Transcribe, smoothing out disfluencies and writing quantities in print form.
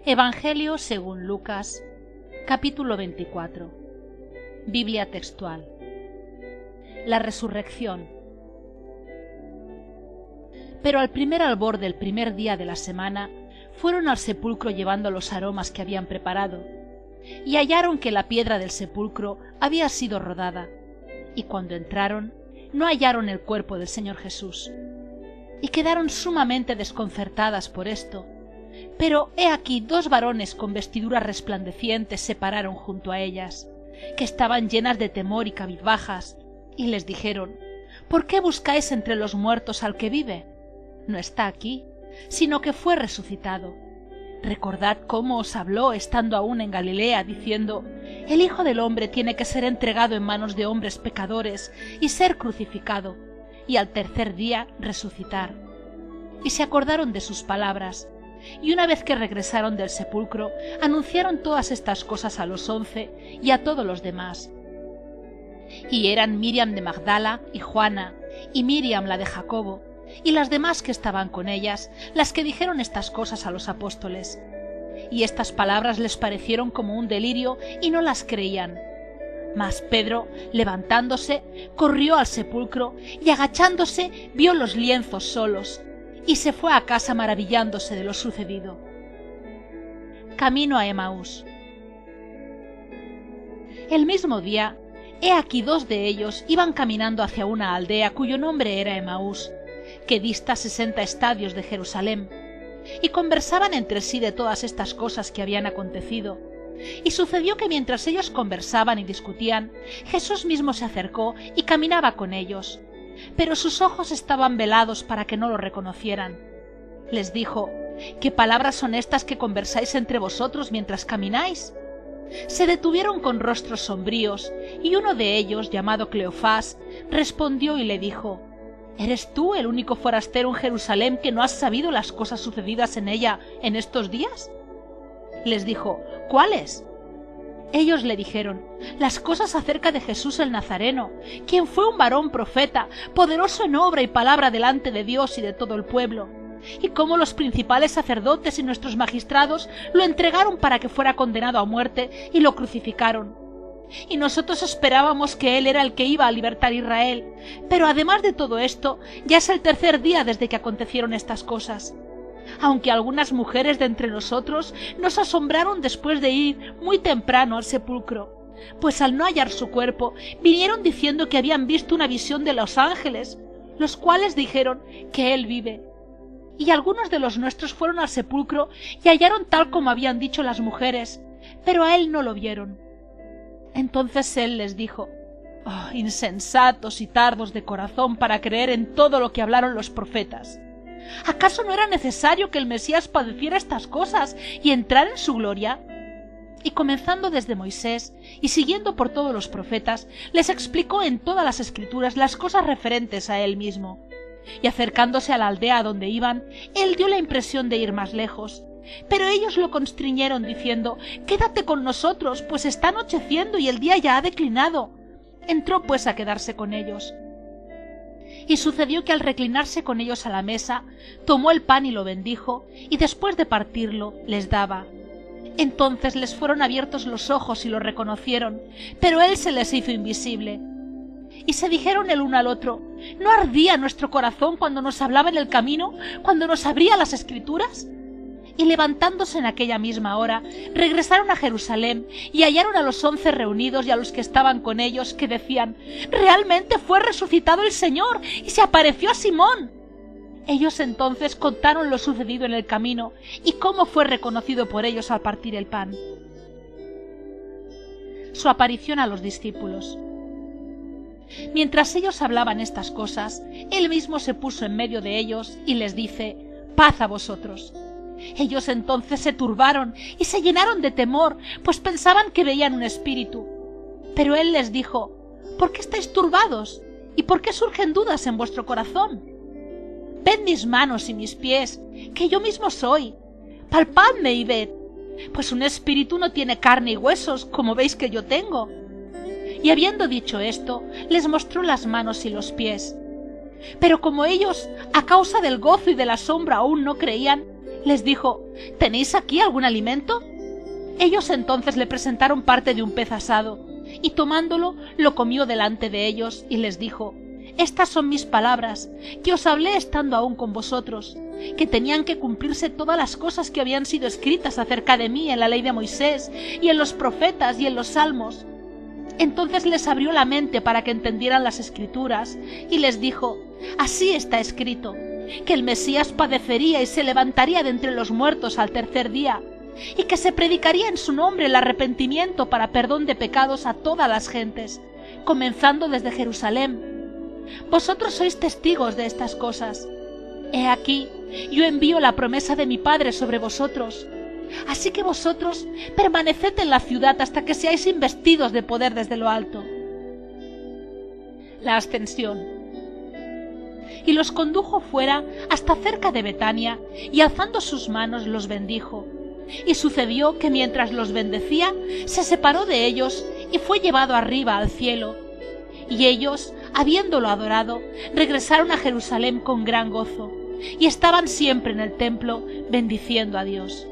Evangelio según Lucas, capítulo 24. Biblia textual. La resurrección. Pero al primer albor del primer día de la semana, fueron al sepulcro llevando los aromas que habían preparado, y hallaron que la piedra del sepulcro había sido rodada, y cuando entraron, no hallaron el cuerpo del Señor Jesús, y quedaron sumamente desconcertadas por esto. Pero he aquí dos varones con vestiduras resplandecientes se pararon junto a ellas, que estaban llenas de temor y cabizbajas, y les dijeron: ¿Por qué buscáis entre los muertos al que vive? No está aquí, sino que fue resucitado. Recordad cómo os habló estando aún en Galilea, diciendo: El Hijo del Hombre tiene que ser entregado en manos de hombres pecadores y ser crucificado, y al tercer día resucitar. Y se acordaron de sus palabras, y una vez que regresaron del sepulcro, anunciaron todas estas cosas a los 11 y a todos los demás. Y eran Miriam de Magdala y Juana, y Miriam la de Jacobo, y las demás que estaban con ellas, las que dijeron estas cosas a los apóstoles. Y estas palabras les parecieron como un delirio, y no las creían. Mas Pedro, levantándose, corrió al sepulcro, y agachándose vio los lienzos solos, y se fue a casa maravillándose de lo sucedido. Camino a Emaús. El mismo día, he aquí dos de ellos iban caminando hacia una aldea cuyo nombre era Emaús, que dista 60 estadios de Jerusalén, y conversaban entre sí de todas estas cosas que habían acontecido. Y sucedió que mientras ellos conversaban y discutían, Jesús mismo se acercó y caminaba con ellos, pero sus ojos estaban velados para que no lo reconocieran. Les dijo: ¿Qué palabras son estas que conversáis entre vosotros mientras camináis? Se detuvieron con rostros sombríos, y uno de ellos, llamado Cleofás, respondió y le dijo: ¿Eres tú el único forastero en Jerusalén que no has sabido las cosas sucedidas en ella en estos días? Les dijo: ¿Cuáles? Ellos le dijeron: las cosas acerca de Jesús el Nazareno, quien fue un varón profeta, poderoso en obra y palabra delante de Dios y de todo el pueblo, y cómo los principales sacerdotes y nuestros magistrados lo entregaron para que fuera condenado a muerte y lo crucificaron. Y nosotros esperábamos que él era el que iba a libertar a Israel, pero además de todo esto, ya es el tercer día desde que acontecieron estas cosas. Aunque algunas mujeres de entre nosotros nos asombraron después de ir muy temprano al sepulcro, pues al no hallar su cuerpo, vinieron diciendo que habían visto una visión de los ángeles, los cuales dijeron que él vive. Y algunos de los nuestros fueron al sepulcro y hallaron tal como habían dicho las mujeres, pero a él no lo vieron. Entonces él les dijo: «Oh, insensatos y tardos de corazón para creer en todo lo que hablaron los profetas. ¿Acaso no era necesario que el Mesías padeciera estas cosas y entrar en su gloria?» Y comenzando desde Moisés y siguiendo por todos los profetas, les explicó en todas las Escrituras las cosas referentes a él mismo. Y acercándose a la aldea donde iban, él dio la impresión de ir más lejos. Pero ellos lo constriñeron diciendo: «Quédate con nosotros, pues está anocheciendo y el día ya ha declinado». Entró pues a quedarse con ellos. Y sucedió que al reclinarse con ellos a la mesa, tomó el pan y lo bendijo, y después de partirlo les daba. Entonces les fueron abiertos los ojos y lo reconocieron, pero él se les hizo invisible. Y se dijeron el uno al otro: ¿no ardía nuestro corazón cuando nos hablaba en el camino, cuando nos abría las Escrituras? Y levantándose en aquella misma hora, regresaron a Jerusalén y hallaron a los 11 reunidos y a los que estaban con ellos, que decían: «Realmente fue resucitado el Señor y se apareció a Simón». Ellos entonces contaron lo sucedido en el camino y cómo fue reconocido por ellos al partir el pan. Su aparición a los discípulos. Mientras ellos hablaban estas cosas, él mismo se puso en medio de ellos y les dice: «Paz a vosotros». Ellos entonces se turbaron y se llenaron de temor, pues pensaban que veían un espíritu. Pero él les dijo: «¿Por qué estáis turbados? ¿Y por qué surgen dudas en vuestro corazón? Ved mis manos y mis pies, que yo mismo soy. Palpadme y ved, pues un espíritu no tiene carne y huesos, como veis que yo tengo». Y habiendo dicho esto, les mostró las manos y los pies. Pero como ellos, a causa del gozo y del asombro, aún no creían, les dijo: ¿Tenéis aquí algún alimento? Ellos entonces le presentaron parte de un pez asado, y tomándolo lo comió delante de ellos, y les dijo: Estas son mis palabras, que os hablé estando aún con vosotros, que tenían que cumplirse todas las cosas que habían sido escritas acerca de mí en la ley de Moisés, y en los profetas, y en los salmos. Entonces les abrió la mente para que entendieran las Escrituras, y les dijo: Así está escrito, que el Mesías padecería y se levantaría de entre los muertos al tercer día, y que se predicaría en su nombre el arrepentimiento para perdón de pecados a todas las gentes, comenzando desde Jerusalén. Vosotros sois testigos de estas cosas. He aquí, yo envío la promesa de mi Padre sobre vosotros. Así que vosotros permaneced en la ciudad hasta que seáis investidos de poder desde lo alto. La ascensión. Y los condujo fuera hasta cerca de Betania, y alzando sus manos los bendijo. Y sucedió que mientras los bendecía, se separó de ellos y fue llevado arriba al cielo. Y ellos, habiéndolo adorado, regresaron a Jerusalén con gran gozo, y estaban siempre en el templo bendiciendo a Dios.